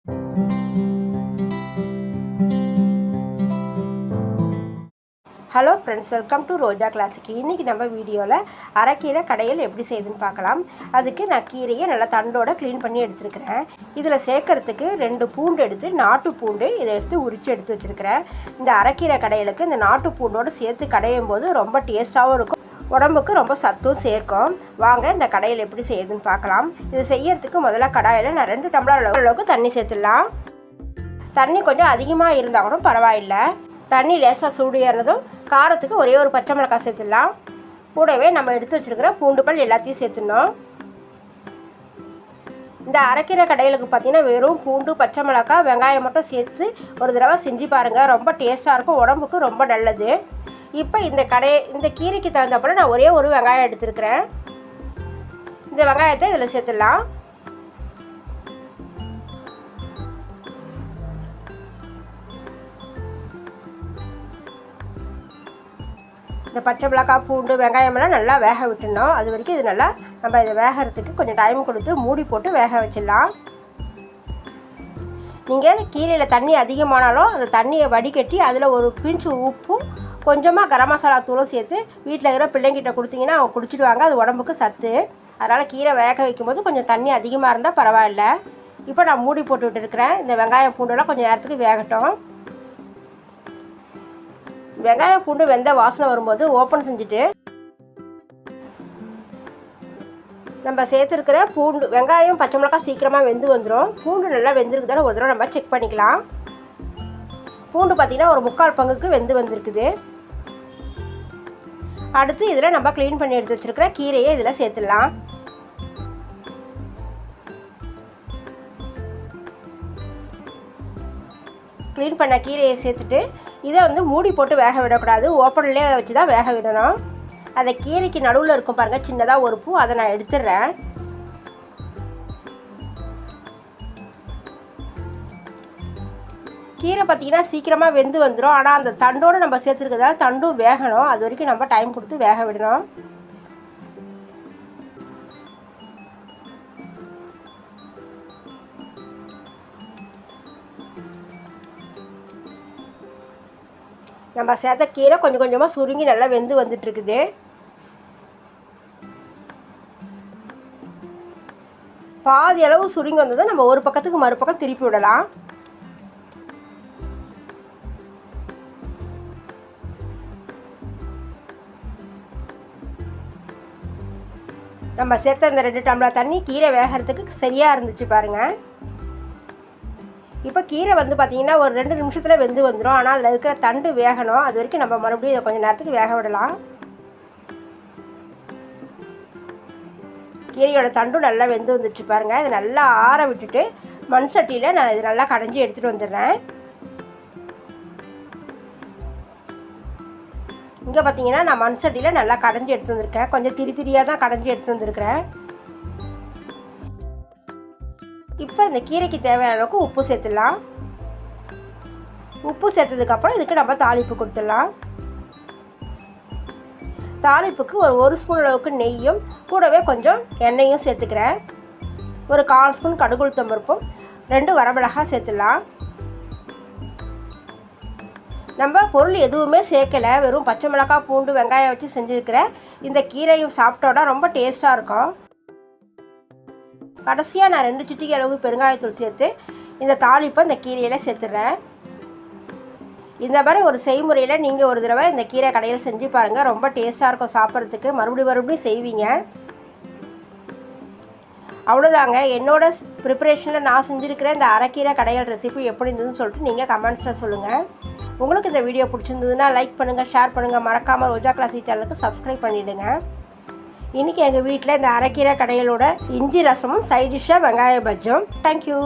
Hello friends, welcome to Roja classic. இன்றைக்கி நம்ம வீடியோவில் அரைக்கீரை கடையில் எப்படி செய்யுதுன்னு பார்க்கலாம். அதுக்கு நான் கீரையை நல்லா தண்டோடு க்ளீன் பண்ணி எடுத்துருக்கிறேன். இதில் சேர்க்கறதுக்கு 2 பூண்டு எடுத்து, நாட்டு பூண்டு இதை எடுத்து உரித்து எடுத்து வச்சுருக்கிறேன். இந்த அரைக்கீரை கடையிலுக்கு இந்த நாட்டு பூண்டோடு சேர்த்து கடையும் போது ரொம்ப டேஸ்ட்டாகவும் இருக்கும், உடம்புக்கு ரொம்ப சத்தும் சேர்க்கும். வாங்க இந்த கடையில் எப்படி செய்யுதுன்னு பார்க்கலாம். இது செய்யறதுக்கு முதல்ல கடாயில் நான் 2 டம்ளர் அளவுக்கு தண்ணி சேர்த்துடலாம். தண்ணி கொஞ்சம் அதிகமாக இருந்தால் கூட பரவாயில்லை. தண்ணி லேசாக சூடு ஏறினதும் காரத்துக்கு ஒரே ஒரு பச்சை மிளகாய் சேர்த்துடலாம். கூடவே நம்ம எடுத்து வச்சுருக்கிற பூண்டு பல் எல்லாத்தையும் சேர்த்துடணும். இந்த அரைக்கீரை கடையிலுக்கு பார்த்திங்கன்னா வெறும் பூண்டு, பச்சை மிளகாய், வெங்காயம் மட்டும் சேர்த்து ஒரு தடவை செஞ்சு பாருங்கள். ரொம்ப டேஸ்ட்டாக இருக்கும், உடம்புக்கு ரொம்ப நல்லது. இப்போ இந்த கீரைக்கு தகுந்தப்போ நான் ஒரே ஒரு வெங்காயம் எடுத்துருக்கிறேன். இந்த வெங்காயத்தை இதில் சேர்த்துடலாம். இந்த பச்சை மிளகாய், பூண்டு, வெங்காயமெல்லாம் நல்லா வேக விட்டுடணும். அது வரைக்கும் இது நல்லா நம்ம இதை வேகிறதுக்கு கொஞ்சம் டைம் கொடுத்து மூடி போட்டு வேக வச்சிடலாம். நீங்கள் கீரையில் தண்ணி அதிகமானாலும் அந்த தண்ணியை வடிகட்டி அதில் ஒரு பிஞ்சு உப்பும் கொஞ்சமாக கரம் மசாலா தூளும் சேர்த்து வீட்டில் இருக்கிற பிள்ளைங்கிட்ட கொடுத்தீங்கன்னா அவங்க குடிச்சிடுவாங்க. அது உடம்புக்கு சத்து. அதனால் கீரை வேக வைக்கும்போது கொஞ்சம் தண்ணி அதிகமாக இருந்தால் பரவாயில்ல. இப்போ நான் மூடி போட்டு விட்டுருக்கிறேன். இந்த வெங்காயம் பூண்டெல்லாம் கொஞ்சம் நேரத்துக்கு வேகட்டும். வெங்காயம் பூண்டு வெந்த வாசனை வரும்போது ஓப்பன் செஞ்சுட்டு நம்ம சேர்த்துருக்கிற பூண்டு, வெங்காயம், பச்சை மிளகாய் சீக்கிரமாக வெந்து வந்துடும். பூண்டு நல்லா வெந்திருக்குதான ஒரு தடவை நம்ம செக் பண்ணிக்கலாம். பூண்டு பார்த்திங்கன்னா ஒரு 3/4 பங்குக்கு வெந்து வந்திருக்குது. அடுத்து இதில் நம்ம க்ளீன் பண்ணி எடுத்து வச்சுருக்கிற கீரையை இதில் சேர்த்துடலாம். க்ளீன் பண்ண கீரையை சேர்த்துட்டு இதை மூடி போட்டு வேக விடக்கூடாது, ஓப்பன்லேயே வச்சு தான் வேக விடணும். அந்த கீரைக்கு நடுவில் இருக்கும் பாருங்கள் சின்னதாக ஒரு பூ, அதை நான் எடுத்துடுறேன். கீரை பார்த்திங்கன்னா சீக்கிரமாக வெந்து வந்துடும். ஆனால் அந்த தண்டோடு நம்ம சேர்த்துருக்கிறதால தண்டும் வேகணும். அது வரைக்கும் நம்ம டைம் கொடுத்து வேக விடணும். நம்ம சேர்த்த கீரை கொஞ்சம் கொஞ்சமாக சுருங்கி நல்லா வெந்து வந்துட்டுருக்குது. பாதி அளவு சுருங்கி வந்ததை நம்ம ஒரு பக்கத்துக்கு மறுபக்கம் திருப்பி விடலாம். நம்ம சேர்த்த இந்த 2 டம்ளர் தண்ணி கீரை வேகிறதுக்கு சரியாக இருந்துச்சு பாருங்கள். இப்போ கீரை பார்த்திங்கன்னா ஒரு 2 நிமிஷத்தில் வெந்து வந்துடும். ஆனால் அதில் இருக்கிற தண்டு வேகணும். அது வரைக்கும் நம்ம மறுபடியும் இதை கொஞ்சம் நேரத்துக்கு வேக விடலாம். கீரையோட தண்டும் நல்லா வெந்து வந்துடுச்சு பாருங்கள். இதை நல்லா ஆற விட்டுட்டு மண் சட்டியில் நான் இது நல்லா கடைஞ்சி எடுத்துகிட்டு வந்துடுறேன். இங்கே பார்த்திங்கன்னா நான் மண் சட்டியில் நல்லா கடைஞ்சி எடுத்து வந்திருக்கேன். கொஞ்சம் திரியாக தான் கடைஞ்சி எடுத்து வந்திருக்கிறேன். இப்போ இந்த கீரைக்கு தேவையான அளவுக்கு உப்பு சேர்த்துடலாம். உப்பு சேர்த்ததுக்கப்புறம் இதுக்கு நம்ம தாளிப்பு கொடுத்துடலாம். தாளிப்புக்கு ஒரு ஸ்பூன் அளவுக்கு நெய்யும் கூடவே கொஞ்சம் எண்ணெயும் சேர்த்துக்கிறேன். ஒரு 1/4 ஸ்பூன் கடுகுளுத்தம் பருப்பும் 2 வரமிளகாய் சேர்த்துடலாம். நம்ம பொருள் எதுவுமே சேர்க்கலை, வெறும் பச்சை மிளகாய், பூண்டு, வெங்காயம் வச்சு செஞ்சுருக்கிற இந்த கீரையும் சாப்பிட்டோன்னா ரொம்ப டேஸ்ட்டாக இருக்கும். கடைசியாக நான் 2 சிட்டிகை அளவு பெருங்காயத்தூள் சேர்த்து இந்த தாளிப்பை இந்த கீரையில் சேர்த்துடுறேன். இந்த மாதிரி ஒரு செய்முறையில் நீங்கள் ஒரு தடவை இந்த கீரை கடையில் செஞ்சு பாருங்கள். ரொம்ப டேஸ்ட்டாக இருக்கும் சாப்பிட்றதுக்கு. மறுபடியும் செய்வீங்க. அவ்வளோதாங்க. என்னோடய ப்ரிப்பரேஷனில் நான் செஞ்சுருக்கிற இந்த அரைக்கீரை கடையில் ரெசிபி எப்படி இருந்ததுன்னு சொல்லிட்டு நீங்கள் கமெண்ட்ஸில் சொல்லுங்கள். உங்களுக்கு இந்த வீடியோ பிடிச்சிருந்ததுன்னா லைக் பண்ணுங்கள், ஷேர் பண்ணுங்கள். மறக்காமல் ரோஜா கிளாசிக் சேனலுக்கு சப்ஸ்கிரைப் பண்ணிவிடுங்க. இன்றைக்கி எங்கள் வீட்டில் இந்த அரைக்கீரை கடையிலோட இஞ்சி ரசமும் சைட் டிஷ்ஷாக வெங்காய பஜ்ஜும். தேங்க்யூ.